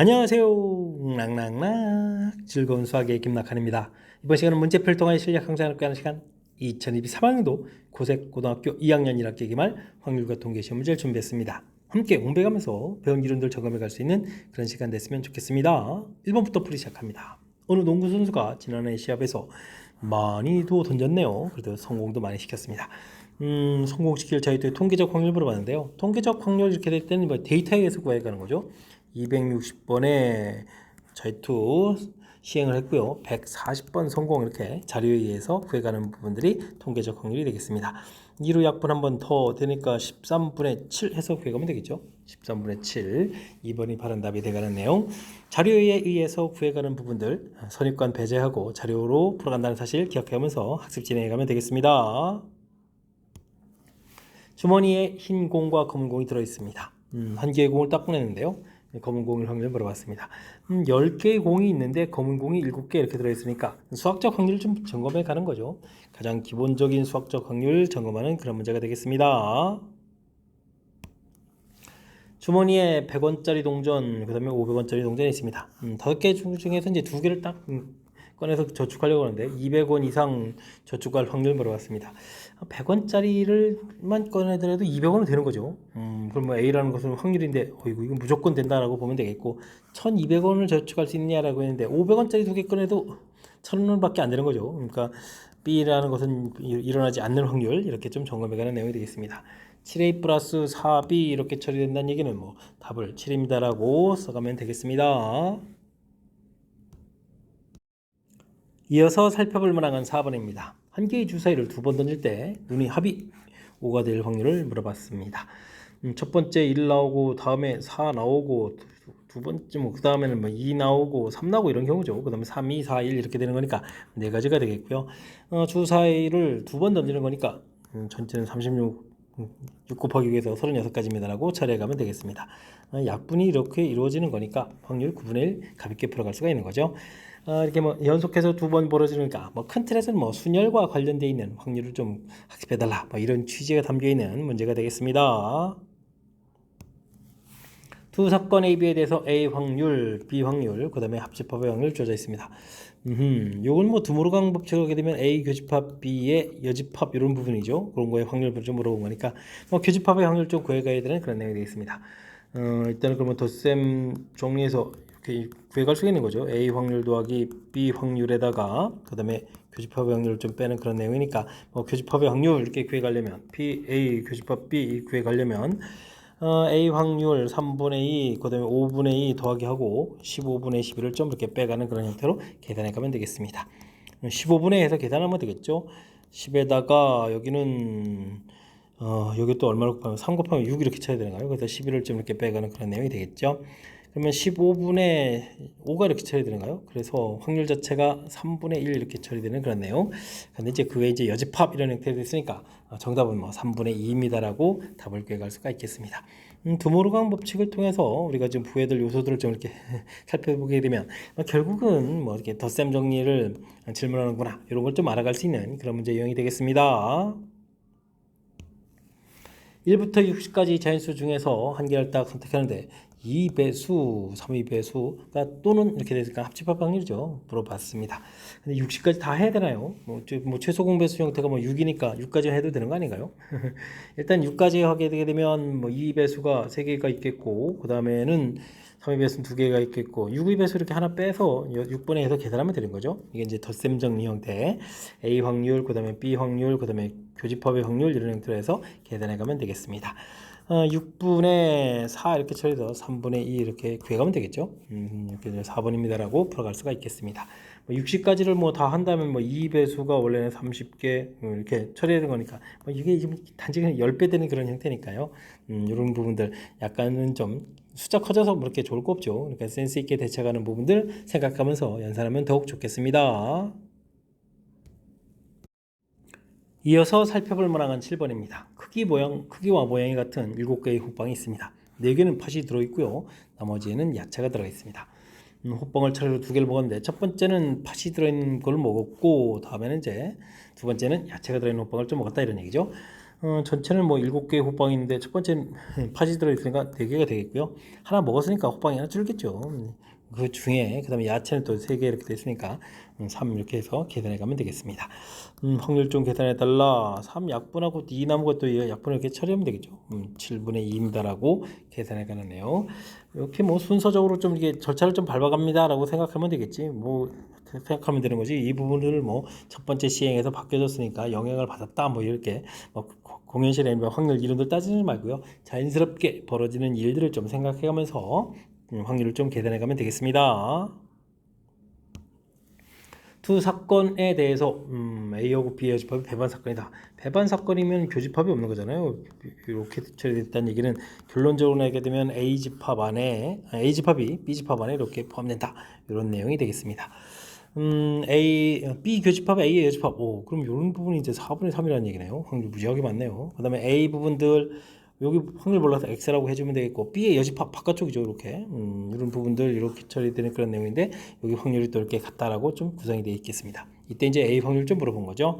안녕하세요. 낙낙낙 즐거운 수학의 김낙한입니다. 이번 시간은 문제표를 통한 실력 향상을 하는 시간 2023학년도 고색고등학교 2학년 1학기 기말 확률과 통계 시험 문제를 준비했습니다. 함께 공부해가면서 배운 이론들 점검해 갈 수 있는 그런 시간 됐으면 좋겠습니다. 1번부터 풀이 시작합니다. 어느 농구 선수가 지난해 시합에서 많이도 던졌네요. 그래도 성공도 많이 시켰습니다. 성공시킬 자유투의 통계적 확률 물어봤는데요. 통계적 확률 이렇게 될 때는 뭐 데이터에 의해서 구해가는 거죠. 260번의 자유투 시행을 했고요. 140번 성공 이렇게 자료에 의해서 구해가는 부분들이 통계적 확률이 되겠습니다. 2로 약분 한 번 더 되니까 13분의 7 해서 구해가면 되겠죠. 13분의 7 2번이 바른 답이 되가는 내용. 자료에 의해서 구해가는 부분들 선입관 배제하고 자료로 풀어간다는 사실 기억하면서 학습 진행해가면 되겠습니다. 주머니에 흰 공과 검은 공이 들어있습니다. 한 개의 공을 딱 꺼내는데요. 검은 공일 확률을 물어봤습니다. 10개의 공이 있는데 검은 공이 7개 이렇게 들어있으니까 수학적 확률을 좀 점검해 가는 거죠. 가장 기본적인 수학적 확률 점검하는 그런 문제가 되겠습니다. 주머니에 100원짜리 동전, 그 다음에 500원짜리 동전이 있습니다. 5개 중에서 이제 2개를 딱 꺼내서 저축하려고 하는데 200원 이상 저축할 확률 물어봤습니다. 100원짜리를만 꺼내더라도 200원은 되는 거죠. 그럼 뭐 A라는 것은 확률인데 이건 무조건 된다라고 보면 되겠고 1200원을 저축할 수 있느냐라고 했는데 500원짜리 2개 꺼내도 1000원밖에 안 되는 거죠. 그러니까 B라는 것은 일어나지 않는 확률 이렇게 좀 점검해가는 내용이 되겠습니다. 7A 플러스 4B 이렇게 처리된다는 얘기는 뭐 답을 7입니다라고 써가면 되겠습니다. 이어서 살펴볼 만한 4번입니다. 한 개의 주사위를 2번 던질 때 눈이 합이 5가 될 확률을 물어봤습니다. 첫 번째 1 나오고 다음에 4 나오고 두 번째 그 다음에는 2 나오고 3 나오고 이런 경우죠. 그 다음에 3, 2, 4, 1 이렇게 되는 거니까 4가지가 되겠고요. 주사위를 2번 던지는 거니까 전체는 36 6 곱하기 6에서 36가지입니다라고 처리해 가면 되겠습니다. 약분이 이렇게 이루어지는 거니까 확률 9분의 1 가볍게 풀어갈 수가 있는 거죠. 이렇게 뭐 연속해서 2번 벌어지니까 뭐 큰 틀에서는 뭐 순열과 관련되어 있는 확률을 좀 학습해달라 뭐 이런 취지가 담겨 있는 문제가 되겠습니다. 두 사건 A, B에 대해서 A 확률, B 확률, 그 다음에 합집합의 확률 주어져 있습니다. 요걸 뭐 드모르강 법칙을 하게 되면 A 교집합, B의 여집합 이런 부분이죠. 그런 거에 확률을 좀 물어본 거니까 뭐 교집합의 확률 좀 구해가야 되는 그런 내용이 되겠습니다. 일단은 그러면 덧셈 정리해서 이렇게 구해갈 수 있는 거죠. A 확률 더하기 B 확률에다가 그 다음에 교집합의 확률을 좀 빼는 그런 내용이니까 뭐 교집합의 확률 이렇게 구해가려면 B, A 교집합 B 구해가려면 A 확률 3분의 2, 그 다음에 5분의 2 더하기 하고 15분의 11을 좀 이렇게 빼가는 그런 형태로 계산해 가면 되겠습니다. 15분의 해서 계산하면 되겠죠. 10에다가 여기는 여기 또 얼마로 곱하면 3 곱하면 6 이렇게 쳐야 되나요? 그래서 11을 좀 이렇게 빼가는 그런 내용이 되겠죠. 그러면 15분의 5가 이렇게 처리되는가요? 그래서 확률 자체가 3분의 1 이렇게 처리되는 그런 내용. 근데 이제 그게 이제 여집합 이런 형태로 됐으니까 정답은 뭐 3분의 2입니다라고 답을 구해갈 수가 있겠습니다. 드모르강 법칙을 통해서 우리가 지금 부여될 요소들을 좀 이렇게 살펴보게 되면 결국은 뭐 이렇게 덧셈 정리를 질문하는구나 이런 걸 좀 알아갈 수 있는 그런 문제 유형이 되겠습니다. 1부터 60까지 자연수 중에서 한 개를 딱 선택하는데 2배수, 3배수가 또는 이렇게 되니까 합집합 확률이죠. 물어봤습니다. 근데 60까지 다 해야 되나요? 뭐 최소 공배수 형태가 뭐 6이니까 6까지 해도 되는 거 아닌가요? 일단 6까지 하게 되게 되면 뭐 2배수가 3개가 있겠고 그 다음에는 3배수는 2개가 있겠고 6배수 이렇게 하나 빼서 6분의 해서 계산하면 되는 거죠. 이게 이제 덧셈 정리 형태 A 확률, 그 다음에 B 확률, 그 다음에 교집합의 확률 이런 형태로 해서 계산해 가면 되겠습니다. 6분의 4 이렇게 처리해서 3분의 2 이렇게 구해가면 되겠죠. 이렇게 4번입니다라고 풀어갈 수가 있겠습니다. 60까지를 뭐 다 한다면 뭐 2배수가 원래는 30개 이렇게 처리하는 거니까 이게 지금 단지 그냥 10배 되는 그런 형태니까요. 이런 부분들 약간은 좀 숫자 커져서 그렇게 좋을 거 없죠. 그러니까 센스 있게 대처하는 부분들 생각하면서 연산하면 더욱 좋겠습니다. 이어서 살펴볼 만한 7번입니다. 크기와 모양이 같은 7개의 호빵이 있습니다. 4개는 팥이 들어있고요. 나머지에는 야채가 들어가 있습니다. 호빵을 차례로 2개를 먹었는데 첫 번째는 팥이 들어있는 걸 먹었고 다음에는 이제 두 번째는 야채가 들어있는 호빵을 좀 먹었다 이런 얘기죠. 전체는 뭐 7개 호빵이 있는데 첫 번째는 파지 들어있으니까 4개가 되겠고요. 하나 먹었으니까 호빵이 하나 줄겠죠. 그 중에 그 다음에 야채는 또 3개 이렇게 됐으니까 3 이렇게 해서 계산해 가면 되겠습니다. 확률 좀 계산해 달라. 3 약분하고 2 남은 것도 약분을 이렇게 처리하면 되겠죠. 7분의 2입니다라고 계산해 가는데요. 이렇게 뭐 순서적으로 좀 이게 절차를 좀 밟아갑니다라고 생각하면 되겠지. 뭐 생각하면 되는 거지. 이 부분을 뭐 첫 번째 시행에서 바뀌어졌으니까 영향을 받았다 뭐 이렇게 뭐 공연실에 확률 이론들 따지지 말고요. 자연스럽게 벌어지는 일들을 좀 생각해가면서 확률을 좀 계산해 가면 되겠습니다. 두 사건에 대해서 A하고 B의 여집합이 배반 사건이다. 배반 사건이면 교집합이 없는 거잖아요. 이렇게 처리됐다는 얘기는 결론적으로 내게 되면 A집합이 B집합 안에 이렇게 포함된다. 이런 내용이 되겠습니다. B 교집합, A의 여집합. 오, 그럼 이런 부분이 이제 4분의 3이라는 얘기네요. 확률 무지하게 많네요. 그 다음에 A 부분들 여기 확률 몰라서 X라고 해주면 되겠고 B의 여집합 바깥쪽이죠. 이렇게 이런 부분들 이렇게 처리되는 그런 내용인데 여기 확률이 또 이렇게 같다라고 좀 구성이 되어 있겠습니다. 이때 이제 A 확률 좀 물어본 거죠.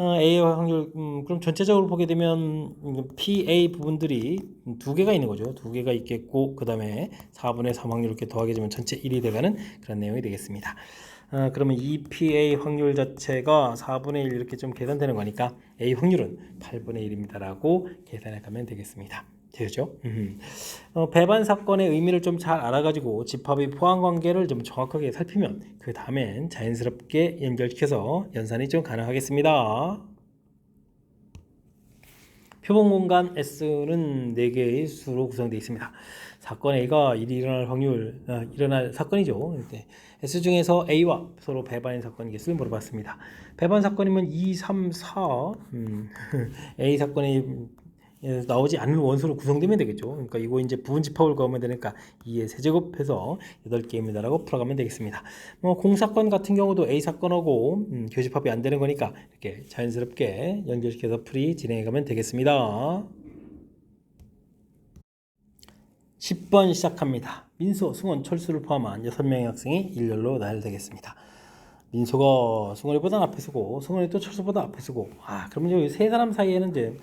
A 확률 그럼 전체적으로 보게 되면 PA 부분들이 2개가 있는 거죠. 2개가 있겠고 그 다음에 4분의 3 확률 이렇게 더하게 되면 전체 1이 돼가는 그런 내용이 되겠습니다. 그러면 EPA 확률 자체가 4분의 1 이렇게 좀 계산되는 거니까 A 확률은 8분의 1입니다라고 계산해 가면 되겠습니다. 되죠? 배반 사건의 의미를 좀 잘 알아가지고 집합의 포함 관계를 좀 정확하게 살피면 그 다음엔 자연스럽게 연결시켜서 연산이 좀 가능하겠습니다. 표본 공간 S는 4개의 수로 구성되어 있습니다. 사건 A가 일어날 확률, 일어날 사건이죠. S 중에서 A와 서로 배반인 사건 개수를 물어봤습니다. 배반 사건이면 2, 3, 4 A 사건이 나오지 않는 원소로 구성되면 되겠죠. 그러니까 이거 이제 부분 집합을 구하면 되니까 2의 세제곱해서 8개입니다라고 풀어가면 되겠습니다. 뭐 공사건 같은 경우도 A 사건하고 교집합이 안 되는 거니까 이렇게 자연스럽게 연결시켜서 풀이 진행해 가면 되겠습니다. 10번 시작합니다. 민소, 승원, 철수를 포함한 6명의 학생이 일렬로 나열되겠습니다. 민소가 승원이보다 앞에 서고 승원이 또 철수보다 앞에 서고 그러면 여기 세 사람 사이에는 이제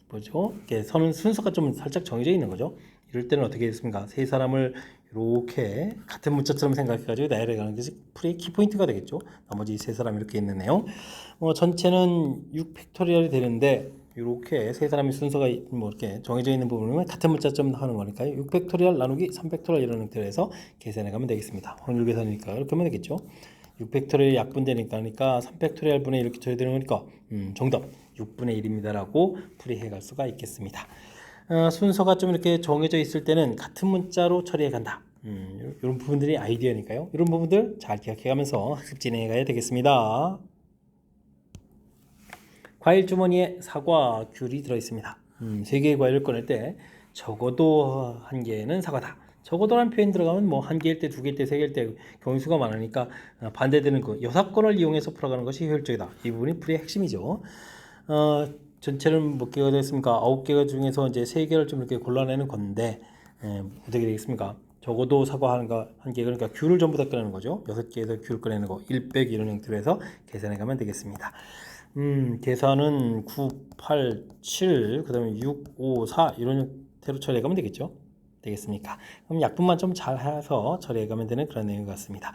뭐죠? 이렇게 서는 순서가 좀 살짝 정해져 있는 거죠. 이럴 때는 어떻게 했습니까? 세 사람을 이렇게 같은 문자처럼 생각해가지고 나열해가는 것이 풀이의 키포인트가 되겠죠. 나머지 세 사람 이렇게 있는 내용. 전체는 6팩토리얼이 되는데 이렇게 세 사람의 순서가 뭐 이렇게 정해져 있는 부분이면 같은 문자점 하는 거니까요. 6팩토리얼 나누기 3팩토리얼 이런 형태로 해서 계산해 가면 되겠습니다. 확률 계산이니까 이렇게 하면 되겠죠. 6팩토리얼이 약분되니까 3팩토리얼 분의 이렇게 처리되는 거니까 정답 6분의 1입니다라고 풀이해 갈 수가 있겠습니다. 순서가 좀 이렇게 정해져 있을 때는 같은 문자로 처리해 간다. 이런 부분들이 아이디어니까요. 이런 부분들 잘 기억해 가면서 학습 진행해 가야 되겠습니다. 과일 주머니에 사과, 귤이 들어있습니다. 3개의 과일을 꺼낼 때 적어도 1개는 사과다. 적어도란 표현 들어가면 뭐 1개일 때, 2개일 때, 3개일 때 경우수가 많으니까 반대되는 그 여사건을 이용해서 풀어가는 것이 효율적이다. 이 부분이 풀이의 핵심이죠. 전체는 몇 개가 됐습니까? 9개가 중에서 이제 3개를 좀 이렇게 골라내는 건데 어떻게 되겠습니까? 적어도 사과 1개, 그러니까 귤을 전부 다 꺼내는 거죠. 6개에서 귤 꺼내는 거 1 빼기 이런 형태로 해서 계산해 가면 되겠습니다. 계산은 9, 8, 7, 그 다음에 6, 5, 4 이런 형태로 처리해 가면 되겠죠. 되겠습니까? 그럼 약분만 좀 잘 해서 처리해 가면 되는 그런 내용 같습니다.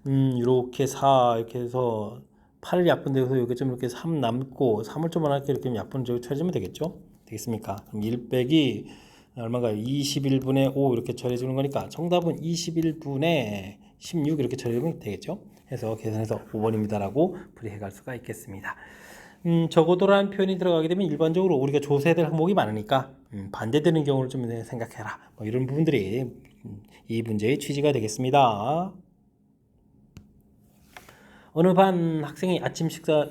이렇게 4 이렇게 해서 8을 약분돼서 여기 좀 이렇게 3 남고 3을 좀 하나 이렇게 약분 처리하면 되겠죠. 되겠습니까? 그럼 1 빼기 얼마인가요? 21분의 5 이렇게 처리해 주는 거니까 정답은 21분의 16 이렇게 처리하면 되겠죠. 해서 계산해서 5번입니다라고 풀이해 갈 수가 있겠습니다. 적어도라는 표현이 들어가게 되면 일반적으로 우리가 조사해야 항목이 많으니까 반대되는 경우를 좀 생각해라. 뭐 이런 부분들이 이 문제의 취지가 되겠습니다. 어느 반 학생이 아침 식사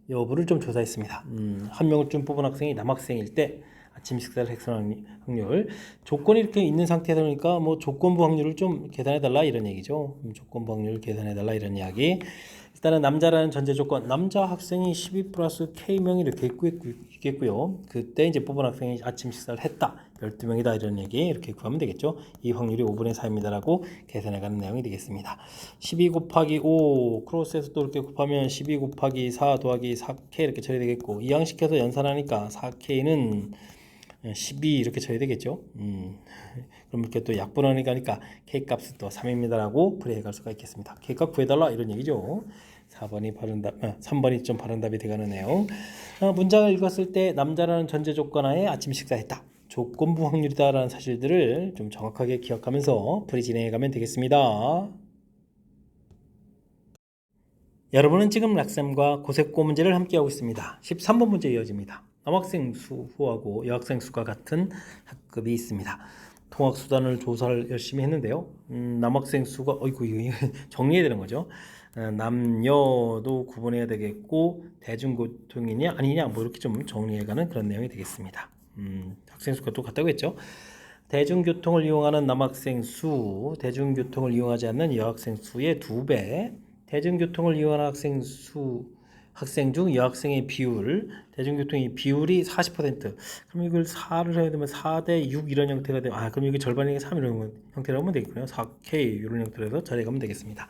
여부를 좀 조사했습니다. 한 명을 좀 뽑은 학생이 남학생일 때 아침 식사를 획선한 확률 조건이 이렇게 있는 상태다 보니까 뭐 조건부 확률을 좀 계산해 달라 이런 얘기죠. 조건부 확률 계산해 달라 이런 이야기. 일단은 남자라는 전제 조건, 남자 학생이 12 플러스 K명이 이렇게 있겠고요. 그때 이제 뽑은 학생이 아침 식사를 했다. 12명이다 이런 얘기 이렇게 구하면 되겠죠. 이 확률이 5분의 4입니다라고 계산해가는 내용이 되겠습니다. 12 곱하기 5 크로스해서 또 이렇게 곱하면 12 곱하기 4 더하기 4K 이렇게 처리되겠고, 이항식해서 연산하니까 4K는 12 이렇게 쳐야 되겠죠. 그럼 이렇게 또 약분하니까 K 값은 또 3입니다라고 풀이해갈 수가 있겠습니다. K 값 구해달라 이런 얘기죠. 4번이 바른 답, 3번이 좀 바른 답이 되가는 내용. 문장을 읽었을 때 남자라는 전제 조건하에 아침 식사했다. 조건부 확률이다라는 사실들을 좀 정확하게 기억하면서 풀이 진행해가면 되겠습니다. 여러분은 지금 락쌤과 고세고 문제를 함께하고 있습니다. 13번 문제 이어집니다. 남학생 수하고 여학생 수가 같은 학급이 있습니다. 통학수단을 조사를 열심히 했는데요. 남학생 수가 어이구 이거 정리해야 되는 거죠. 남녀도 구분해야 되겠고 대중교통이냐 아니냐 뭐 이렇게 좀 정리해가는 그런 내용이 되겠습니다. 학생 수가 또 같다고 했죠. 대중교통을 이용하는 남학생 수, 대중교통을 이용하지 않는 여학생 수의 2배, 대중교통을 이용하는 학생 중 여학생의 비율, 대중교통의 비율이 40%. 그럼 이걸 4를 해야 되면 4대 6 이런 형태가 되면, 그럼 이게 절반이 3 이런 형태로 하면 되겠군요. 4K 이런 형태로 해서 처리하면 되겠습니다.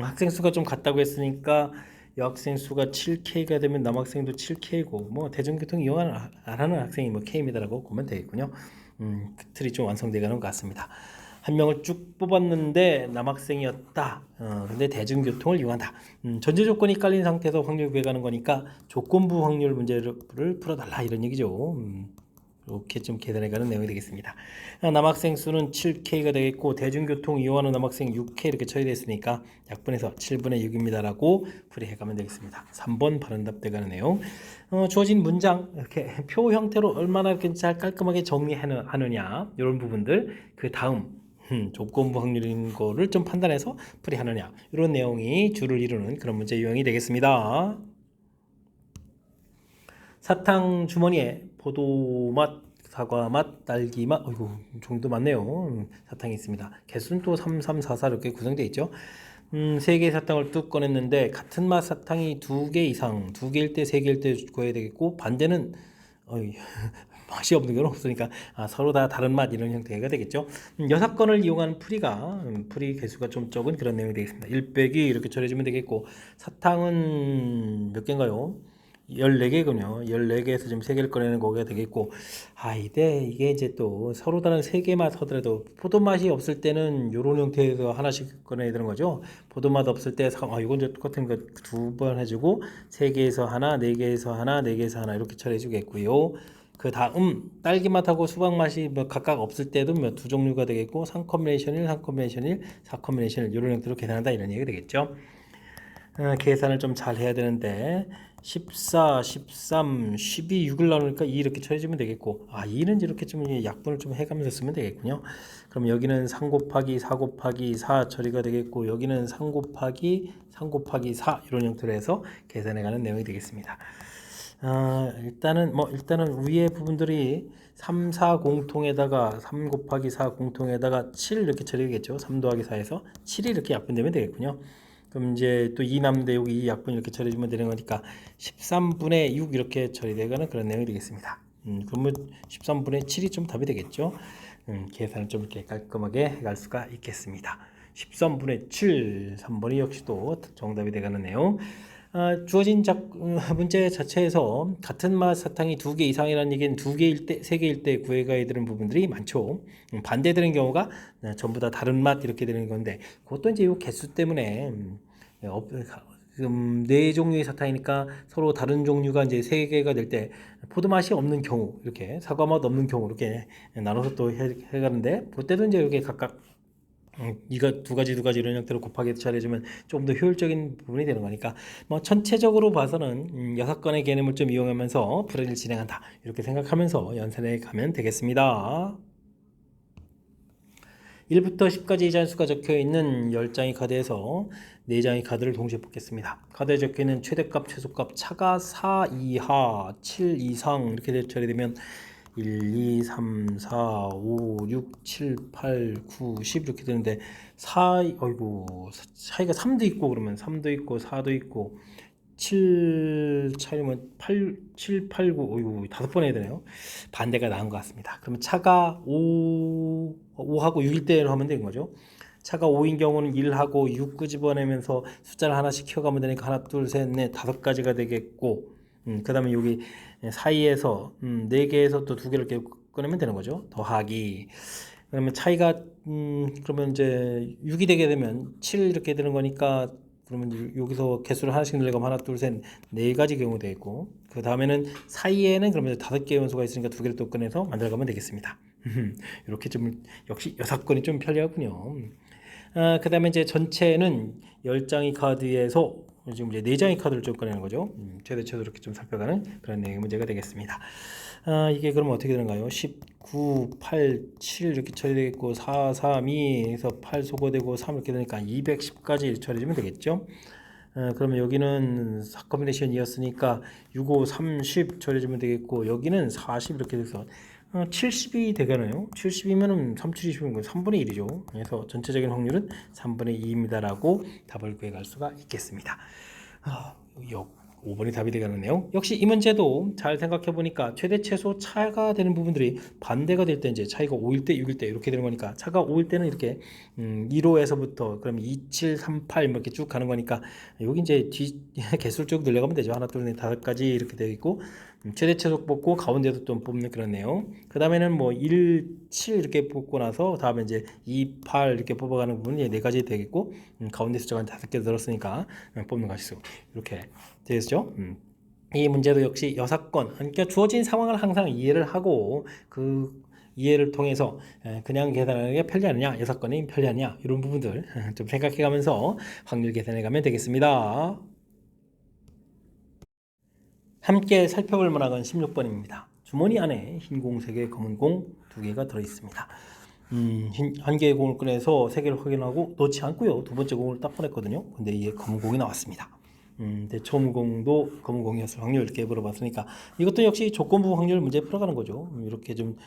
학생 수가 좀 같다고 했으니까 여학생 수가 7K가 되면 남학생도 7K고, 뭐 대중교통 이용 안 하는 학생이 뭐 K입니다라고 보면 되겠군요. 그 틀이 좀 완성되가는 것 같습니다. 한 명을 쭉 뽑았는데 남학생이었다. 근데 대중교통을 이용한다. 전제 조건이 깔린 상태에서 확률 구해가는 거니까 조건부 확률 문제를 풀어달라 이런 얘기죠. 이렇게 좀 계산해가는 내용이 되겠습니다. 남학생 수는 7K가 되겠고 대중교통 이용하는 남학생 6K 이렇게 처리됐으니까 약분해서 7분의 6입니다라고 풀이해가면 되겠습니다. 3번 바른 답 되가는 내용. 주어진 문장 이렇게 표 형태로 얼마나 이렇게 잘 깔끔하게 정리하느냐 이런 부분들, 그 다음 조건부 확률인 거를 좀 판단해서 풀이하느냐 이런 내용이 주를 이루는 그런 문제 유형이 되겠습니다. 사탕 주머니에 포도맛, 사과맛, 딸기맛, 어이구 종도 많네요. 사탕이 있습니다. 개수는 또 3, 3, 4, 4 이렇게 구성되어 있죠. 3개의 사탕을 뚝 꺼냈는데 같은 맛 사탕이 2개 이상, 2개일 때 3개일 때 구해야 되겠고, 반대는 맛이 없는 건 없으니까 서로 다 다른 맛 이런 형태가 되겠죠. 6건을 이용한 풀이가 풀이 개수가 좀 적은 그런 내용이 되겠습니다. 1 빼기 이렇게 처리해주면 되겠고, 사탕은 몇 개인가요? 14개군요. 14개에서 지금 3개를 꺼내는 거가 되겠고, 이게 이제 또 서로 다른 3개만 하더라도 포도맛이 없을 때는 이런 형태에서 하나씩 꺼내야 되는 거죠. 포도맛 없을 때 이건 이제 똑같은 거 2번 해주고 3개에서 하나, 4개에서 하나, 4개에서 하나 이렇게 처리해 주겠고요. 그 다음 딸기맛하고 수박맛이 뭐 각각 없을 때도 두 종류가 되겠고, 3컴비네이션 1, 3컴비네이션 1, 4컴비네이션 1 이런 형태로 계산한다 이런 얘기가 되겠죠. 계산을 좀 잘 해야 되는데 14, 13, 12, 6을 나누니까 2 이렇게 처리해주면 되겠고, 2는 이렇게 좀 약분을 좀 해가면서 쓰면 되겠군요. 그럼 여기는 3 곱하기 4 곱하기 4 처리가 되겠고, 여기는 3 곱하기 3 곱하기 4 이런 형태로 해서 계산해가는 내용이 되겠습니다. 일단은 위에 부분들이 3, 4 공통에다가 3 곱하기 4 공통에다가 7 이렇게 처리되겠죠. 3 더하기 4에서 7이 이렇게 약분되면 되겠군요. 그럼 이제 또 2 남는데 여기 2 약분 이렇게 처리해주면 되는 거니까 13분의 6 이렇게 처리되가는 그런 내용이 되겠습니다. 그러면 13분의 7이 좀 답이 되겠죠. 계산을 좀 이렇게 깔끔하게 해갈 수가 있겠습니다. 13분의 7, 3번이 역시 또 정답이 되가는 내용. 주어진 문제 자체에서 같은 맛 사탕이 2개 이상이라는 얘기는 2개일 때, 3개일 때 구해가야 되는 부분들이 많죠. 반대되는 경우가 전부 다 다른 맛 이렇게 되는 건데, 그것도 이제 이 개수 때문에 4종류의 사탕이니까 서로 다른 종류가 이제 3개가 될 때 포도 맛이 없는 경우, 이렇게 사과 맛 없는 경우 이렇게 나눠서 또 해가는데, 그때도 이제 이렇게 각각 이거 두 가지 이런 형태로 곱하기 처리해주면 좀 더 효율적인 부분이 되는 거니까, 뭐 전체적으로 봐서는 6건의 개념을 좀 이용하면서 풀이를 진행한다 이렇게 생각하면서 연산해 가면 되겠습니다. 1부터 10까지 잔수가 적혀있는 10장의 카드에서 4장의 카드를 동시에 뽑겠습니다. 카드에 적혀있는 최대값, 최소값, 차가 4 이하, 7 이상 이렇게 처리되면 1, 2, 3, 4, 5, 6, 7, 8, 9, 10 이렇게 되는데 어이구 차이가 3도 있고 그러면 3도 있고 4도 있고 7 차이면 8, 7, 8, 9 어이구 5번 해야 되네요. 반대가 나은 것 같습니다. 그러면 차가 5하고 6일 때로 하면 되는 거죠. 차가 5인 경우는 1하고 6 끄집어내면서 숫자를 하나씩 키워가면 되니까 하나, 둘, 셋, 넷, 5가지가 되겠고 그 다음에 여기 사이에서 4개에서 또 2개를 이렇게 꺼내면 되는 거죠. 더하기 그러면 차이가 그러면 이제 6이 되게 되면 7 이렇게 되는 거니까 그러면 여기서 개수를 하나씩 늘려가면 하나, 둘, 셋, 4가지 경우 되겠고 그 다음에는 사이에는 그러면 5개의 원소가 있으니까 2개를 또 꺼내서 만들어가면 되겠습니다. 이렇게 좀 역시 여사건이 좀 편리하군요. 그 다음에 이제 전체는 10장의 카드에서 지금 이제 4장의 카드를 좀 꺼내는 거죠. 최대치도 이렇게 좀 살펴가는 그런 내용의 문제가 되겠습니다. 이게 그러면 어떻게 되는가요? 19, 8, 7 이렇게 처리되겠고 4, 3, 2에서 8 소거되고 3 이렇게 되니까 210까지 처리되면 되겠죠. 그러면 여기는 4 커뮤니케이션이었으니까 6, 5, 30 처리해주면 되겠고 여기는 40 이렇게 돼서 70이 되잖아요. 70이면은 3, 7, 20은 3분의 1이죠. 그래서 전체적인 확률은 3분의 2입니다라고 답을 구해갈 수가 있겠습니다. 5번이 답이 되겠네요. 역시 이 문제도 잘 생각해 보니까 최대 최소 차가 되는 부분들이 반대가 될 때 이제 차이가 5일 때 6일 때 이렇게 되는 거니까 차가 5일 때는 이렇게 1호에서부터 그럼 2, 7, 3, 8 이렇게 쭉 가는 거니까 여기 이제 뒤 개수를 쭉 늘려가면 되죠. 하나, 둘, 넷, 5가지 이렇게 되어 있고 최대 최소 뽑고 가운데도 좀 뽑는 그런 내용. 그 다음에는 뭐 1, 7 이렇게 뽑고 나서 다음에 이제 2, 8 이렇게 뽑아가는 부분이 4가지 되겠고 가운데 숫자가 5개 들었으니까 뽑는 가지수 이렇게 되겠죠. 이 문제도 역시 여사건, 그러니까 주어진 상황을 항상 이해를 하고 그 이해를 통해서 그냥 계산하는 게 편리하느냐, 여사건이 편리하냐 이런 부분들 좀 생각해가면서 확률 계산해가면 되겠습니다. 함께 살펴볼 문항은 16번입니다. 주머니 안에 흰 공 3개, 검은 공 2개가 들어있습니다. 한 개의 공을 꺼내서 3개를 확인하고 넣지 않고요. 두 번째 공을 딱 꺼냈거든요. 근데 이게 검은 공이 나왔습니다. 처음 공도 검은 공이었을 확률 이렇게 물어봤으니까 이것도 역시 조건부 확률 문제 풀어가는 거죠. 이렇게 좀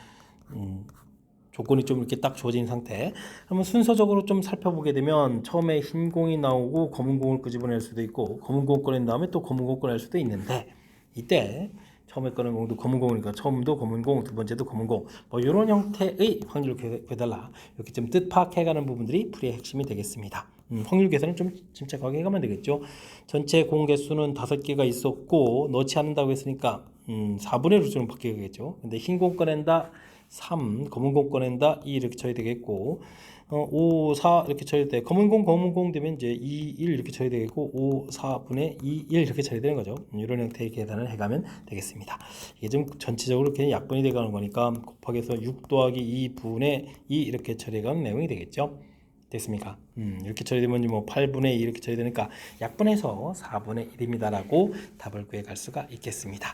조건이 좀 이렇게 딱 주어진 상태. 한번 순서적으로 좀 살펴보게 되면 처음에 흰 공이 나오고 검은 공을 끄집어낼 수도 있고 검은 공 꺼낸 다음에 또 검은 공 꺼낼 수도 있는데 이때 처음에 꺼낸 공도 검은 공이니까 처음도 검은 공, 두 번째도 검은 공 뭐 이런 형태의 확률을 구해달라 이렇게 좀 뜻 파악해가는 부분들이 풀이의 핵심이 되겠습니다. 확률 계산은 좀 침착하게 해가면 되겠죠. 전체 공 개수는 5개가 있었고 넣지 않는다고 했으니까 4분의 루트는 바뀌겠죠. 근데 흰 공 꺼낸다 3, 검은 공 꺼낸다 2 이렇게 쳐야 되겠고 5, 4 이렇게 쳐야 돼. 검은 공 되면 이제 2, 1 이렇게 쳐야 되겠고 5, 4분의 2, 1 이렇게 쳐야 되는 거죠. 이런 형태의 계산을 해가면 되겠습니다. 이게 좀 전체적으로 그냥 약분이 돼가는 거니까 곱하기해서 6 더하기 2분의 2 이렇게 처리해가는 내용이 되겠죠. 됐습니까? 이렇게 처리되면 뭐 8분의 2 이렇게 처리되니까 약분해서 4분의 1입니다라고 답을 구해갈 수가 있겠습니다.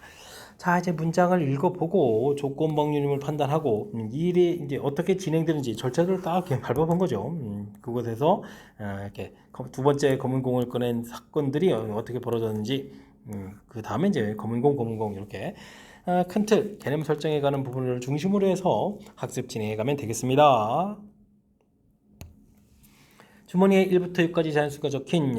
자, 이제 문장을 읽어보고 조건 방률임을 판단하고 이 일이 이제 어떻게 진행되는지 절차를 딱 이렇게 밟아본 거죠. 그곳에서 이렇게 두 번째 검은 공을 꺼낸 사건들이 어떻게 벌어졌는지 그 다음에 이제 검은 공 이렇게 큰 틀 개념 설정해가는 부분을 중심으로 해서 학습 진행해가면 되겠습니다. 주머니에 1부터 6까지 자연수가 적힌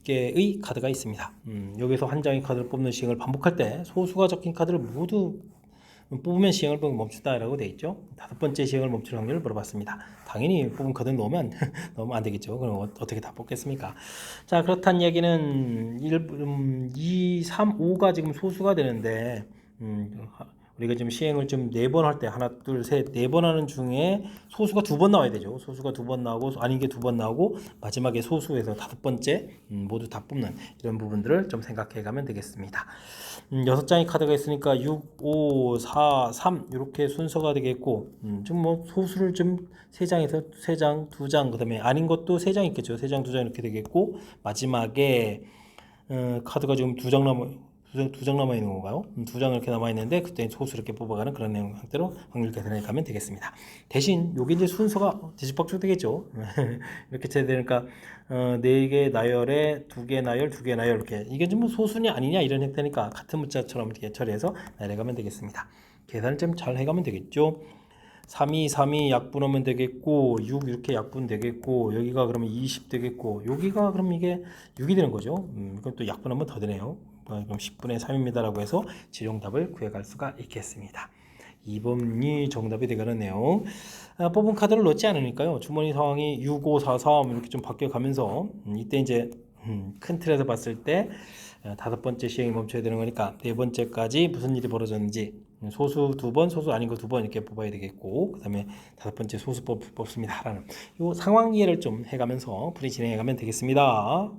6개의 카드가 있습니다. 여기서 한 장의 카드를 뽑는 시행을 반복할 때 소수가 적힌 카드를 모두 뽑으면 시행을 멈추다 라고 되어 있죠. 5번째 시행을 멈출 확률을 물어봤습니다. 당연히 뽑은 카드는 넣으면 안 되겠죠. 그럼 어떻게 다 뽑겠습니까? 자, 그렇다는 얘기는 2, 3, 5가 지금 소수가 되는데 우리가 지금 시행을 좀 4번 할 때 하나, 둘, 셋, 4번 하는 중에 소수가 2번 나와야 되죠. 소수가 2번 나오고 아닌 게 2번 나오고 마지막에 소수에서 5번째 모두 다 뽑는 이런 부분들을 좀 생각해 가면 되겠습니다. 6장의 카드가 있으니까 6, 5, 4, 3 이렇게 순서가 되겠고 좀 뭐 소수를 좀 3장에서 3장, 2장 그다음에 아닌 것도 3장 있겠죠. 3장, 2장 이렇게 되겠고 마지막에 카드가 지금 2장 남아 있는 건가요? 2장 이렇게 남아 있는데 그때 소수 이렇게 뽑아가는 그런 내용 형태로 확률 계산해 가면 되겠습니다. 대신 여기 이제 순서가 뒤집박죽 되겠죠. 이렇게 쳐야 되니까 4개 나열에 2개 나열, 2개 나열 이렇게 이게 좀 소수냐 아니냐 이런 형태니까 같은 문자처럼 이렇게 처리해서 나열해 가면 되겠습니다. 계산을 좀 잘 해가면 되겠죠. 3이 약분하면 되겠고 6 이렇게 약분 되겠고 여기가 그러면 20 되겠고 여기가 그럼 이게 6이 되는 거죠. 이건 또 약분하면 더 되네요. 그럼 10분의 3입니다라고 해서 지정답을 구해갈 수가 있겠습니다. 2번이 정답이 되겠네요. 뽑은 카드를 넣지 않으니까요. 주머니 상황이 6, 5, 4, 3 이렇게 좀 바뀌어가면서 이때 이제 큰 틀에서 봤을 때 다섯 번째 시행이 멈춰야 되는 거니까 네 번째까지 무슨 일이 벌어졌는지 소수 2번, 소수 아닌 거 2번 이렇게 뽑아야 되겠고 그 다음에 다섯 번째 소수법 뽑습니다 라는 요 상황 이해를 좀 해가면서 풀이 진행해가면 되겠습니다.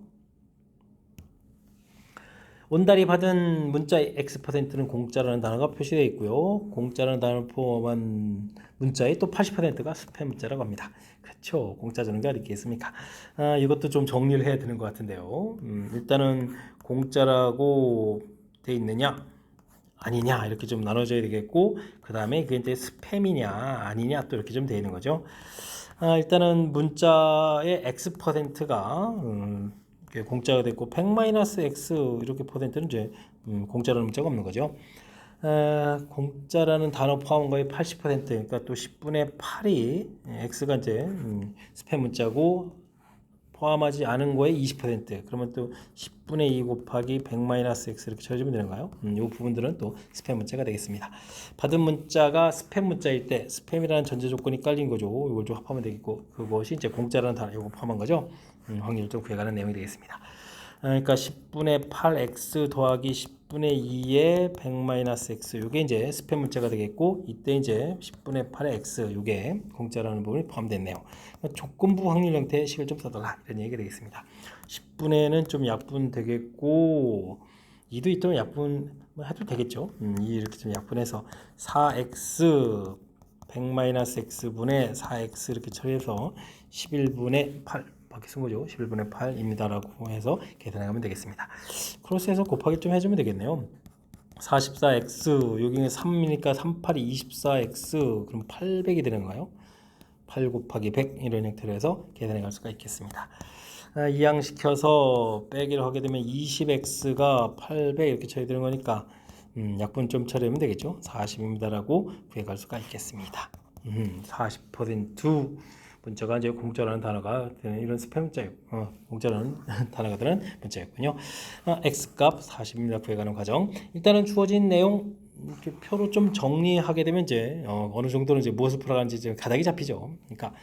온달이 받은 문자의 X%는 공짜라는 단어가 표시되어 있고요. 공짜라는 단어를 포함한 문자의 또 80%가 스팸 문자라고 합니다. 그렇죠. 공짜 주는 게 어디 있겠습니까? 이것도 좀 정리를 해야 되는 것 같은데요. 일단은 공짜라고 돼 있느냐 아니냐 이렇게 좀 나눠져야 되겠고 그 다음에 그게 이제 스팸이냐 아니냐 또 이렇게 좀 되어 있는 거죠. 일단은 문자의 X%가 공짜가 됐고 100-X 이렇게 퍼센트는 이제 공짜라는 문자가 없는 거죠. 공짜라는 단어 포함한 거의 80% 그러니까 또 10분의 8이 X가 이제 스팸 문자고 포함하지 않은 거에 20% 그러면 또 10분의 2 곱하기 100-X 이렇게 쳐주면 되는가요? 이 부분들은 또 스팸 문자가 되겠습니다. 받은 문자가 스팸 문자일 때 스팸이라는 전제 조건이 깔린 거죠. 이걸 좀 합하면 되겠고 그것이 이제 공짜라는 단어 이거 포함한 거죠. 확률을 좀 구해가는 내용이 되겠습니다. 그러니까 10분의 8x 더하기 10분의 2의 100-x 이게 이제 스팸 문자가 되겠고 이때 이제 10분의 8의 x 이게 공짜라는 부분이 포함됐네요. 그러니까 조건부 확률 형태의 식을 좀 써달라 이런 얘기가 되겠습니다. 10분에는 좀 약분 되겠고 2도 있다면 약분 해도 되겠죠. 2 이렇게 좀 약분해서 4x 100-x분의 4x 이렇게 처리해서 11분의 8 밖에 쓴 거죠. 11분의 8입니다 라고 해서 계산하면 되겠습니다. 크로스해서 곱하기 좀 해주면 되겠네요. 44x 여기는 3이니까 38이 24x 그럼 800이 되는 거예요. 8 곱하기 100 이런 형태로 해서 계산해 갈 수가 있겠습니다. 이항시켜서 빼기를 하게 되면 20x가 800 이렇게 쳐야 되는 거니까 약분 좀 처리하면 되겠죠. 40입니다 라고 구해갈 수가 있겠습니다. 40% 문자가 이제 공짜라는 단어가 되는 이런 스팸 문자예요. 공짜라는 단어가 되는 문자였군요. X값 40입니다 구해가는 과정. 일단은 주어진 내용 이렇게 표로 좀 정리하게 되면 이제 어느 정도는 이제 무엇을 풀어가는지 이제 가닥이 잡히죠. 그러니까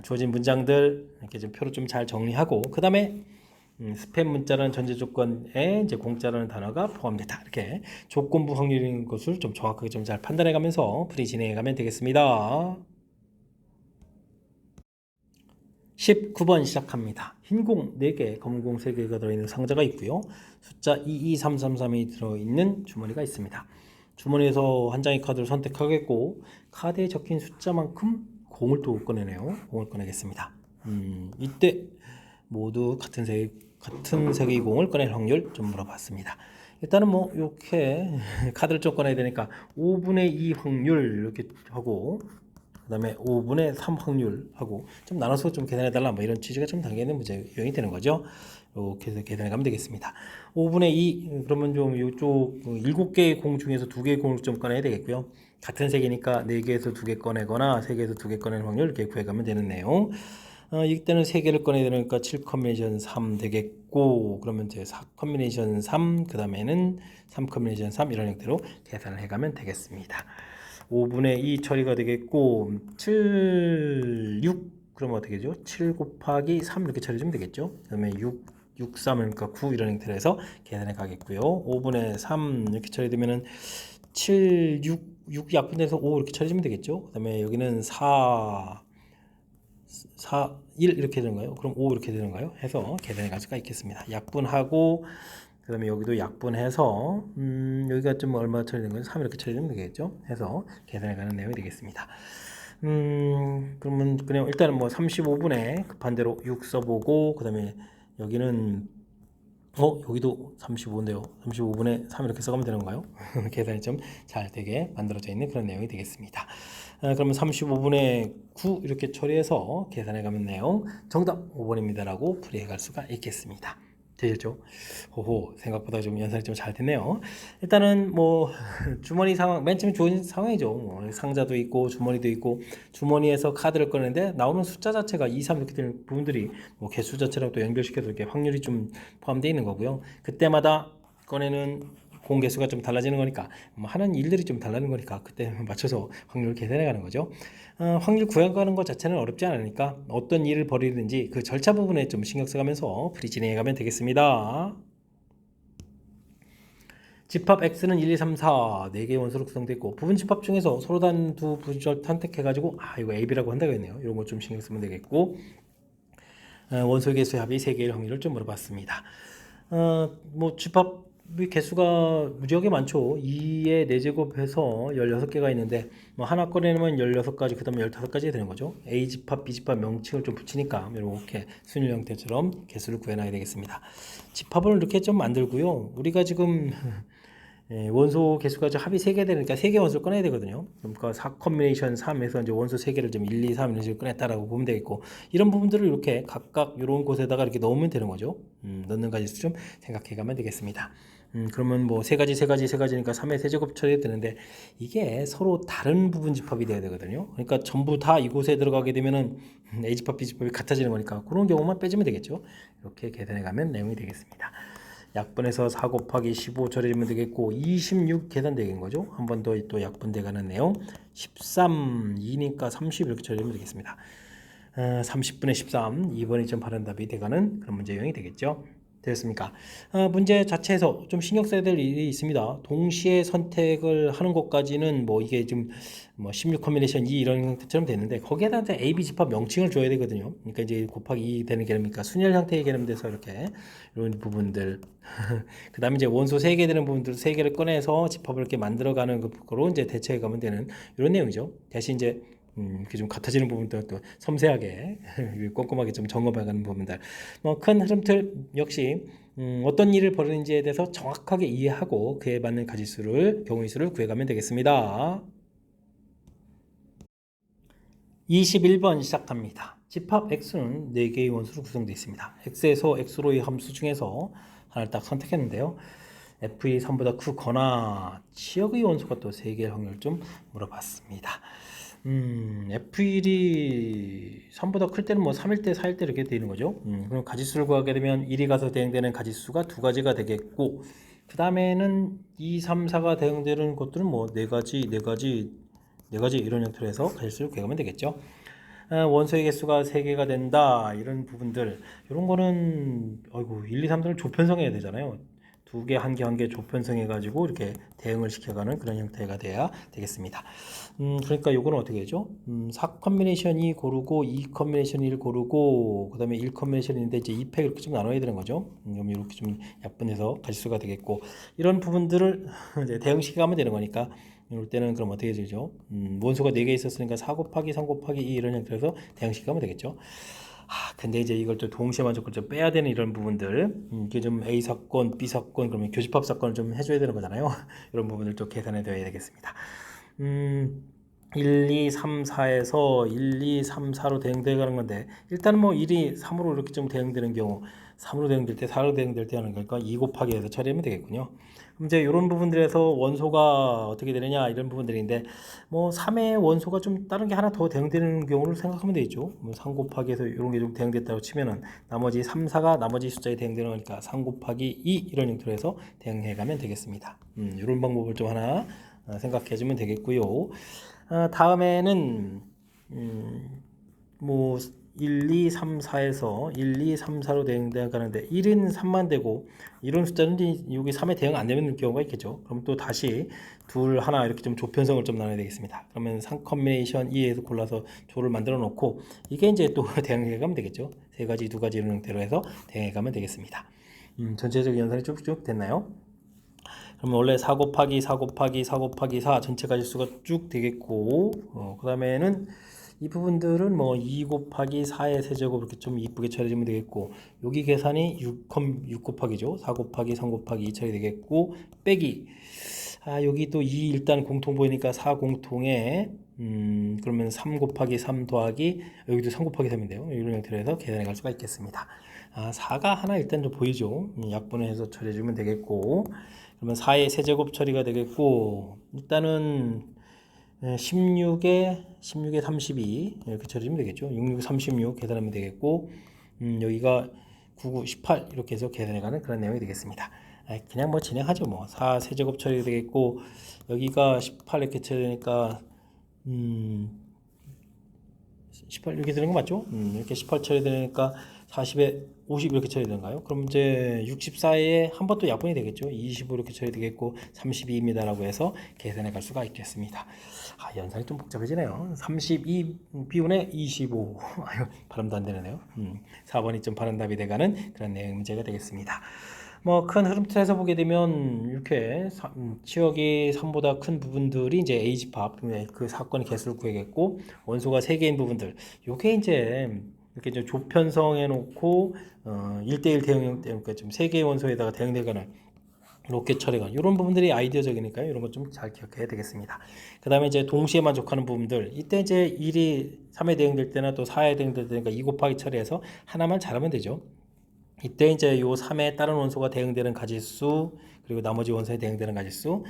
주어진 문장들 이렇게 좀 표로 좀 잘 정리하고 그 다음에 스팸 문자라는 전제 조건에 이제 공짜라는 단어가 포함됐다. 이렇게 조건부 확률인 것을 좀 정확하게 좀 잘 판단해가면서 풀이 진행해가면 되겠습니다. 19번 시작합니다. 흰 공 4개, 검은 공 3개가 들어있는 상자가 있고요. 숫자 22333이 들어있는 주머니가 있습니다. 주머니에서 한 장의 카드를 선택하겠고 카드에 적힌 숫자만큼 공을 또 꺼내네요. 공을 꺼내겠습니다. 이때 모두 같은 색의 공을 꺼낼 확률 좀 물어봤습니다. 일단은 뭐 이렇게 카드를 좀 꺼내야 되니까 5분의 2 확률 이렇게 하고 그 다음에 5분의 3 확률하고 좀 나눠서 좀 계산해달라 뭐 이런 취지가 좀 담겨 있는 문제 유형이 되는 거죠. 이렇게 해서 계산해 가면 되겠습니다. 5분의 2 그러면 좀 이쪽 7개의 공 중에서 2개의 공을 좀 꺼내야 되겠고요. 같은 색이니까 4개에서 2개 꺼내거나 3개에서 2개 꺼내는 확률 이렇게 구해가면 되는 내용. 이때는 3개를 꺼내야 되니까 7 컨비네이션 3 되겠고 그러면 이제 4 컨비네이션 3 그 다음에는 3 컨비네이션 3 이런 형태로 계산을 해가면 되겠습니다. 5분의 2 처리가 되겠고 7, 6 그러면 어떻게 되죠? 7 곱하기 3 이렇게 처리해주면 되겠죠? 그 다음에 6, 3 그러니까 9 이런 형태로 해서 계산해 가겠고요. 5분의 3 이렇게 처리되면은 7, 6 약분돼서 5 이렇게 처리해주면 되겠죠? 그 다음에 여기는 4, 1 이렇게 되는가요? 그럼 5 이렇게 되는가요? 해서 계산해 갈 수가 있겠습니다. 약분하고 그 다음에 여기도 약분해서 여기가 좀 얼마 처리된 거죠? 3 이렇게 처리되면 되겠죠? 해서 계산해 가는 내용이 되겠습니다. 그러면 그냥 일단은 뭐 35분에 급한 대로 6 써보고 그 다음에 여기는 여기도 35인데요. 35분에 3 이렇게 써가면 되는 건가요? 계산이 좀 잘 되게 만들어져 있는 그런 내용이 되겠습니다. 그러면 35분에 9 이렇게 처리해서 계산해 가면 내용 정답 5번입니다 라고 풀이해 갈 수가 있겠습니다. 되겠죠. 호호, 생각보다 좀 연산이 좀 잘 됐네요. 일단은 뭐 주머니 상황, 맨 처음에 좋은 상황이죠. 뭐 상자도 있고 주머니도 있고, 주머니에서 카드를 꺼내는데 나오는 숫자 자체가 2, 3 이렇게 되는 부분들이 뭐 개수 자체랑 또 연결시켜서 이렇게 확률이 좀 포함되어 있는 거고요. 그때마다 꺼내는 공개수가 좀 달라지는 거니까, 뭐 하는 일들이 좀 달라지는 거니까 그때 맞춰서 확률을 계산해 가는 거죠. 확률 구해가는 것 자체는 어렵지 않으니까 어떤 일을 벌이든지 그 절차 부분에 좀 신경 써가면서 풀이 진행해 가면 되겠습니다. 집합 x는 1, 2, 3, 4 4개의 원소로 구성되어 있고, 부분 집합 중에서 서로 다른 두 부절 선택해가지고 이거 AB라고 한다고 했네요. 이런 거 좀 신경 쓰면 되겠고, 원소 개수의 합이 3개일 확률을 좀 물어봤습니다. 뭐 집합의 개수가 무지하게 많죠. 2의 4제곱해서 16개가 있는데, 뭐 하나 꺼내면 16가지, 그 다음에 15가지 되는 거죠. A 집합, B 집합 명칭을 좀 붙이니까 이렇게 순일 형태처럼 개수를 구해놔야 되겠습니다. 집합을 이렇게 좀 만들고요. 우리가 지금 원소 개수가 합이 3개 되니까 3개 원소를 꺼내야 되거든요. 그러니까 4 컴비네이션 3에서 이제 원소 3개를 좀 1, 2, 3 이런 식으로 꺼냈다라고 보면 되겠고, 이런 부분들을 이렇게 각각 이런 곳에다가 이렇게 넣으면 되는 거죠. 넣는 가지수 좀 생각해 가면 되겠습니다. 그러면 뭐 3가지니까 3의 세제곱 처리해야 되는데, 이게 서로 다른 부분 집합이 돼야 되거든요. 그러니까 전부 다 이곳에 들어가게 되면은 A 집합, B 집합이 같아지는 거니까 그런 경우만 빼주면 되겠죠. 이렇게 계산해 가면 내용이 되겠습니다. 약분해서 4 곱하기 15 처리하면 되겠고, 26 계산되는 거죠. 한 번 더 또 약분돼 가는 내용. 13 2니까 30 이렇게 처리하면 되겠습니다. 30분의 13 2번이 좀 바른 답이 돼가는 그런 문제 유형이 되겠죠. 되었습니까? 문제 자체에서 좀 신경 써야 될 일이 있습니다. 동시에 선택을 하는 것까지는 뭐 이게 좀 뭐 16 컴비네이션 2 이런 형태처럼 되는데, 거기에다 A, B 집합 명칭을 줘야 되거든요. 그러니까 이제 곱하기 2 되는 개념이니까 순열 형태의 개념돼서 이렇게 이런 부분들 그 다음에 이제 원소 3개 되는 부분들 3개를 꺼내서 집합을 이렇게 만들어가는 거로 이제 대체해 가면 되는 이런 내용이죠. 대신 이제 이렇게 좀 같아지는 부분도 또 섬세하게 꼼꼼하게 좀 점검해가는 부분들, 뭐 큰 흐름틀 역시 어떤 일을 벌이는지에 대해서 정확하게 이해하고 그에 맞는 가지수를 경우의 수를 구해가면 되겠습니다. 21번 시작합니다. 집합 x는 4개의 원소로 구성되어 있습니다. x에서 x로의 함수 중에서 하나를 딱 선택했는데요. f이 3보다 크거나 치역의 원소가 또 3개의 확률을 좀 물어봤습니다. F1이 3보다 클 때는 뭐 3일 때, 4일 때 이렇게 되는 거죠. 그럼 가지수를 구하게 되면 1이 가서 대응되는 가지수가 2가지가 되겠고, 그 다음에는 2, 3, 4가 대응되는 것들은 뭐 4가지 이런 형태로 해서 가지수를 구하면 되겠죠. 원소의 개수가 3개가 된다, 이런 부분들, 이런 거는 1, 2, 3들을 조편성해야 되잖아요. 2개, 1개, 1개 조편성해 가지고 이렇게 대응을 시켜가는 그런 형태가 돼야 되겠습니다. 그러니까 요거는 어떻게 되죠? 4 컴비네이션 2 고르고 2 컴비네이션 1 고르고 그 다음에 1 컴비네이션인데 이제 2팩 이렇게 좀 나눠야 되는 거죠. 그럼 이렇게 좀 약분해서 가지수가 되겠고, 이런 부분들을 이제 대응시켜가면 되는 거니까, 이럴 때는 그럼 어떻게 되죠? 원소가 4개 있었으니까 4 곱하기 3 곱하기 2 이런 형태로 대응시켜가면 되겠죠. 근데 이제 이걸 또 동시에 만족을 좀 빼야 되는 이런 부분들, 이게 좀 A 사건, B 사건, 그러면 교집합 사건을 좀 해줘야 되는 거잖아요. 이런 부분을 좀 계산해 둬야 되겠습니다. 1, 2, 3, 4에서 1, 2, 3, 4로 대응되어 가는 건데, 일단은 뭐 1이 3으로 이렇게 좀 대응되는 경우, 3으로 대응될 때, 4로 대응될 때 하는 거니까 2 곱하기 해서 처리하면 되겠군요. 그럼 이제 이런 부분들에서 원소가 어떻게 되느냐, 이런 부분들인데, 뭐 3의 원소가 좀 다른 게 하나 더 대응되는 경우를 생각하면 되죠. 뭐 3 곱하기 해서 이런 게 좀 대응됐다고 치면은 나머지 3, 4가 나머지 숫자에 대응되는 거니까 3 곱하기 2 이런 형태로 해서 대응해 가면 되겠습니다. 이런 방법을 좀 하나 생각해 주면 되겠고요. 다음에는 뭐 1, 2, 3, 4에서 1, 2, 3, 4로 대응가는데 1인 3만 되고, 이런 숫자는 여기 3에 대응 안 되는 경우가 있겠죠. 그럼 또 다시 둘, 하나 이렇게 좀 조편성을 좀 나눠야 되겠습니다. 그러면 3 컴비네이션 2에서 골라서 조를 만들어 놓고, 이게 이제 또 대응해 가면 되겠죠. 3가지, 2가지 이런 형태로 해서 대응해 가면 되겠습니다. 전체적인 연산이 쭉쭉 됐나요? 그러면 원래 4 곱하기 4 곱하기 4 곱하기 4 전체 가지수가 쭉 되겠고, 그 다음에는 이 부분들은 뭐 2 곱하기 4의 세제곱 이렇게 좀 이쁘게 처리하면 되겠고, 여기 계산이 6 곱하기죠. 4 곱하기 3 곱하기 2 처리 되겠고, 빼기, 여기 또 2 일단 공통 보이니까 4 공통에 그러면 3 곱하기 3 더하기 여기도 3 곱하기 3인데요. 이런 형태로 해서 계산해 갈 수가 있겠습니다. 4가 하나 일단 좀 보이죠. 약분해서 처리해 주면 되겠고, 그러면 4의 세제곱 처리가 되겠고, 일단은 16에 32 이렇게 처리하면 되겠죠. 66, 36 계산하면 되겠고, 여기가 99, 18 이렇게 해서 계산해가는 그런 내용이 되겠습니다. 그냥 뭐 진행하죠. 뭐 4 세제곱 처리가 되겠고, 여기가 18 이렇게 처리되니까 18 이렇게 되는 거 맞죠? 이렇게 18 처리되니까 40에 50 이렇게 처리되는가요? 그럼 이제 64에 한 번 또 약분이 되겠죠. 25 이렇게 처리되겠고 32입니다라고 해서 계산해 갈 수가 있겠습니다. 연산이 좀 복잡해지네요. 32 비운에 25 아유, 발음도 안 되네요. 4번이 좀 바른 답이 돼가는 그런 내용 문제가 되겠습니다. 뭐 큰 흐름틀에서 보게 되면 이렇게 치역이 3보다 큰 부분들이 이제 A집합 그 사건의 개수를 구해야겠고, 원소가 3개인 부분들 요게 이제 이렇게 좀 조편성해 놓고 1대1 대응형 그러니까 좀 3개의 원소에다가 대응되거나 로켓 처리관 이런 부분들이 아이디어적이니까요. 이런 것 좀 잘 기억해야 되겠습니다. 그 다음에 이제 동시에 만족하는 부분들, 이때 이제 1이 3에 대응될 때나 또 4에 대응될 때니까 2 곱하기 처리해서 하나만 잘하면 되죠. 이때 이제 요 3에 다른 원소가 대응되는 가짓수, 그리고 나머지 원소에 대응되는 가짓수,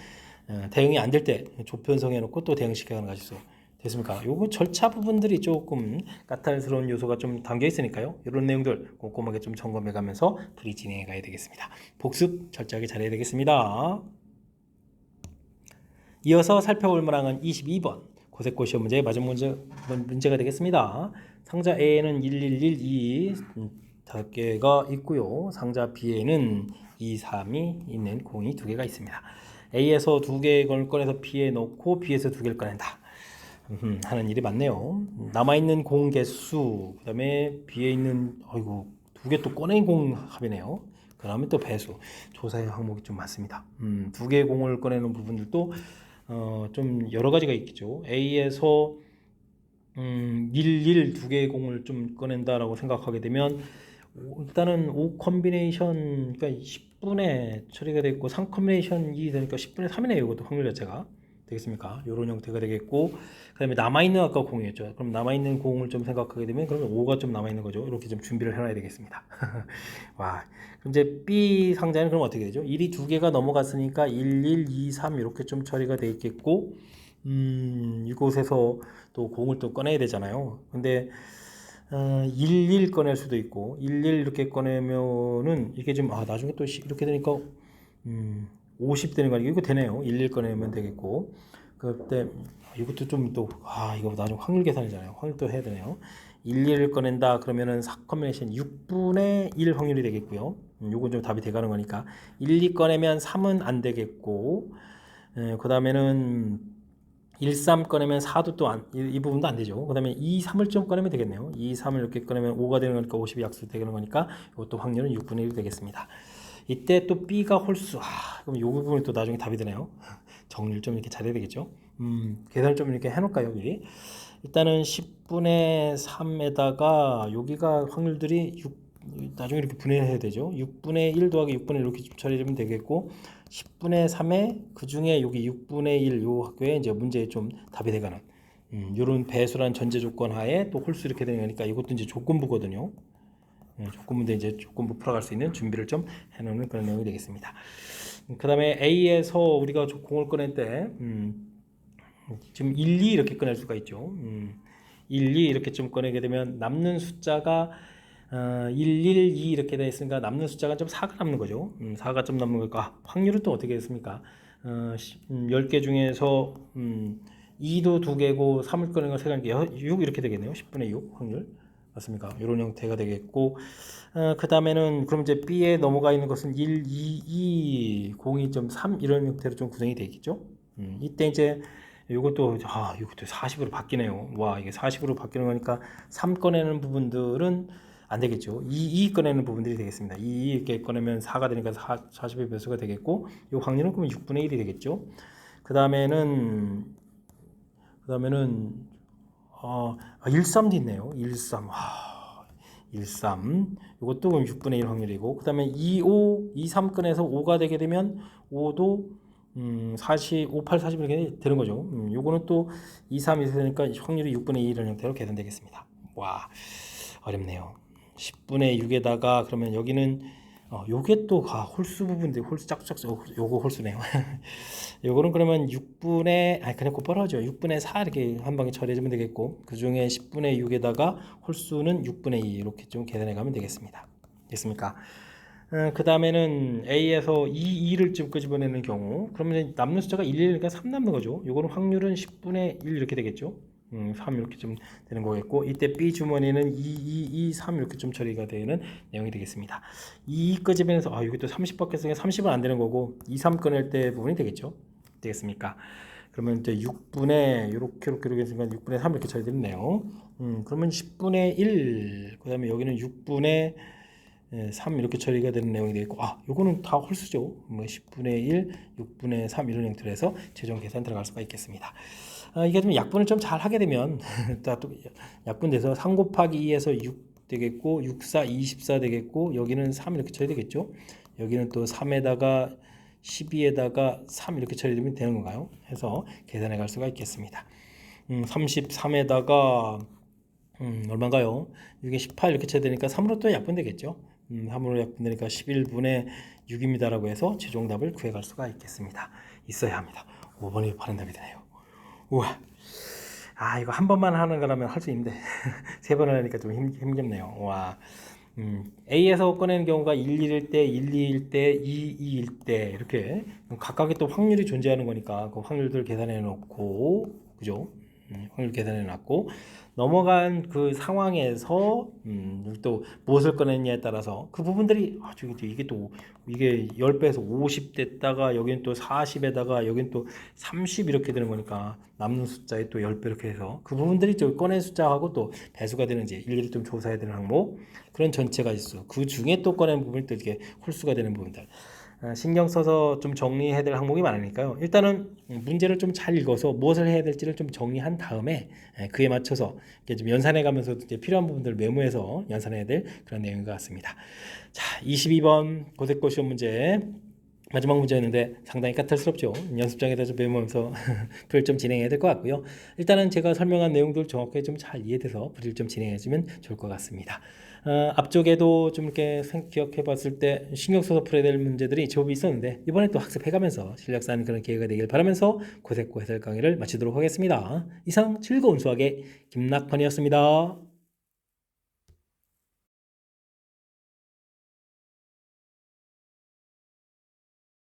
대응이 안 될 때 조편성해 놓고 또 대응시켜가는 가짓수 됐습니까? 요거 절차 부분들이 조금 까탈스러운 요소가 좀 담겨 있으니까요. 이런 내용들 꼼꼼하게 좀 점검해 가면서 풀이 진행해 가야 되겠습니다. 복습 철저하게 잘해야 되겠습니다. 이어서 살펴볼 문항은 22번 고색고 시험 문제의 마지막 문제가 되겠습니다. 상자 A에는 1112 5개가 있고요. 상자 B에는 2, 3이 있는 공이 2개가 있습니다. A에서 2개의 걸 꺼내서 B에 넣고 B에서 2개를 꺼낸다. 하는 일이 많네요. 남아있는 공 개수, 그 다음에 B에 있는 2개 또 꺼낸 공 합이네요. 그 다음에 또 배수, 조사의 항목이 좀 많습니다. 2개의 공을 꺼내는 부분들도 좀 여러 가지가 있겠죠. A에서 11 2개의 공을 좀 꺼낸다라고 생각하게 되면 일단은 5 컴비네이션, 그러니까 10분의 처리가 되고 3 컴비네이션이 되니까 10분의 3이네요. 이것도 확률 자체가 되겠습니까? 이런 형태가 되겠고, 그 다음에 남아있는 아까 공이었죠. 그럼 남아있는 공을 좀 생각하게 되면 그러면 5가 좀 남아있는 거죠. 이렇게 좀 준비를 해놔야 되겠습니다. 와, 그럼 이제 B 상자는 그럼 어떻게 되죠? 1이 2개가 넘어갔으니까 1, 1, 2, 3 이렇게 좀 처리가 돼 있겠고, 이곳에서 또 공을 또 꺼내야 되잖아요. 근데 11 꺼낼 수도 있고 11 이렇게 꺼내면은 이게 좀 나중에 또 이렇게 되니까 50 되는 거 아니에요? 이거 되네요. 11 꺼내면 되겠고, 그때 이것도 좀 또 이거 나중에 확률 계산이잖아요. 확률 또 해야 되네요. 11을 꺼낸다 그러면은 4 컴비네이션 6분의 1 확률이 되겠고요. 요건 좀 답이 돼가는 거니까 1, 2 꺼내면 3은 안 되겠고, 그 다음에는 1, 3 꺼내면 4도 또 이 부분도 안 되죠. 그 다음에 2, 3을 좀 꺼내면 되겠네요. 2, 3을 이렇게 꺼내면 5가 되는 거니까 50이 약수되는 거니까 이것도 확률은 6분의 1이 되겠습니다. 이때 또 B가 홀수, 그럼 이 부분이 또 나중에 답이 되네요. 정리를 좀 이렇게 잘해야 되겠죠. 계산을 좀 이렇게 해놓을까요, 미리? 일단은 10분의 3에다가 여기가 확률들이 6, 나중에 이렇게 분해해야 되죠. 6분의 1 더하기 6분의 1 이렇게 처리하면 되겠고, 10분의 3에 그 중에 여기 6분의 1 요 학교에 이제 문제에 좀 답이 되가는 이런 배수란 전제 조건 하에 또 홀수 이렇게 되는 거니까 이것도 이제 조건부거든요. 조건부인데 이제 조건부 풀어갈 수 있는 준비를 좀 해놓는 그런 내용이 되겠습니다. 그 다음에 A에서 우리가 공을 꺼낼 때 지금 1, 2 이렇게 꺼낼 수가 있죠. 1, 2 이렇게 좀 꺼내게 되면 남는 숫자가 1, 1, 2 이렇게 되어 있으니까 남는 숫자가 좀 4가 남는 거죠. 4가 좀 남는 거니까 확률은 또 어떻게 됐습니까? 10개 중에서 2도 2개고 3을 꺼내는 거 3개니까 6 이렇게 되겠네요. 10분의 6 확률 맞습니까? 이런 형태가 되겠고, 그 다음에는 그럼 이제 B에 넘어가 있는 것은 1, 2, 2, 0.3 이런 형태로 좀 구성이 되겠죠. 이때 이제 이것도 40으로 바뀌네요. 와, 이게 40으로 바뀌는 거니까 3 꺼내는 부분들은 안 되겠죠. 2 꺼내는 부분들이 되겠습니다. 2 이렇게 꺼내면 4가 되니까 40의 배수가 되겠고, 이 확률은 그러면 6분의 1이 되겠죠. 그 다음에는 13도 있네요. 13. 13. 이것도 그럼 6분의 1 확률이고, 그 다음에 2, 5, 2, 3 꺼내서 5가 되게 되면 5도 40, 58, 40 이렇게 되는 거죠. 요거는 또 2, 3, 2 되니까 확률이 6분의 2 이런 형태로 계산되겠습니다. 와, 어렵네요. 10분의 6에다가 그러면 여기는 요게 또 홀수 부분인데 홀수 짝짝짝 요거 홀수네요. 요거는 그러면 6분의 그냥 곧바로 하죠. 6분의 4 이렇게 한 방에 처리해주면 되겠고 그 중에 10분의 6에다가 홀수는 6분의 2 이렇게 좀 계산해 가면 되겠습니다. 됐습니까? 그 다음에는 A에서 2를 좀 끄집어내는 경우 그러면 남는 숫자가 1, 1이니까 3 남는 거죠. 요거는 확률은 10분의 1 이렇게 되겠죠. 3 이렇게 좀 되는 거겠고 이때 B 주머니는 2, 3 이렇게 좀 처리가 되는 내용이 되겠습니다. 2 끄집어내서 여기 또 30 바뀌었으니까 30은 안 되는 거고 2, 3 꺼낼 때 부분이 되겠죠. 되겠습니까? 그러면 이제 6분의 이렇게 했으니까 6분의 3 이렇게 처리되네요. 그러면 10분의 1 그다음에 여기는 6분의 3 이렇게 처리가 되는 내용이 되겠고 요거는 다 홀수죠. 뭐 10분의 1, 6분의 3 이런 형태로 해서 최종 계산 들어갈 수가 있겠습니다. 이게 좀 약분을 좀 잘 하게 되면 또 약분돼서 3 곱하기 2에서 6 되겠고 6, 4, 24 되겠고 여기는 3 이렇게 처리 되겠죠. 여기는 또 3에다가 12에다가 3 이렇게 처리되면 되는 건가요? 해서 계산해 갈 수가 있겠습니다. 33에다가 얼마인가요? 이게 18 이렇게 쳐야 되니까 3으로 또 약분되겠죠. 3으로 약분되니까 11분의 6입니다라고 해서 최종답을 구해갈 수가 있어야 합니다. 5번이 바른 답이 되네요. 우와. 이거 한 번만 하는 거라면 할 수 있는데 세 번을 하니까 좀 힘겹네요. 와. A에서 꺼내는 경우가 1, 1일 때, 1, 2일 때, 2, 2일 때 이렇게 각각의 또 확률이 존재하는 거니까 그 확률들 계산해 놓고 그죠? 확률 계산해 놨고 넘어간 그 상황에서 또 무엇을 꺼냈냐에 따라서 그 부분들이 이게 10배에서 50 됐다가 여기는 또 40에다가 여기는 또 30 이렇게 되는 거니까 남는 숫자에 또 10배 이렇게 해서 그 부분들이 또 꺼낸 숫자하고 또 배수가 되는지 일일이 좀 조사해야 되는 항목 그런 전체가 있어. 그 중에 또 꺼낸 부분이 또 이렇게 홀수가 되는 부분들. 신경 써서 좀 정리해야 될 항목이 많으니까요. 일단은 문제를 좀 잘 읽어서 무엇을 해야 될지를 좀 정리한 다음에 그에 맞춰서 좀 연산해 가면서 이제 필요한 부분들을 메모해서 연산해야 될 그런 내용인 것 같습니다. 자, 22번 고색고 시험 문제 마지막 문제였는데 상당히 까탈스럽죠. 연습장에다 좀 메모하면서 풀 좀 진행해야 될 것 같고요. 일단은 제가 설명한 내용들 정확하게 좀 잘 이해돼서 풀을 좀 진행해주면 좋을 것 같습니다. 앞쪽에도 좀 이렇게 기억해 봤을 때 신경 써서 풀어야 될 문제들이 제법 있었는데 이번에 또 학습해가면서 실력 쌓는 그런 기회가 되길 바라면서 고색고 해설 강의를 마치도록 하겠습니다. 이상 즐거운 수학의 김낙헌이었습니다.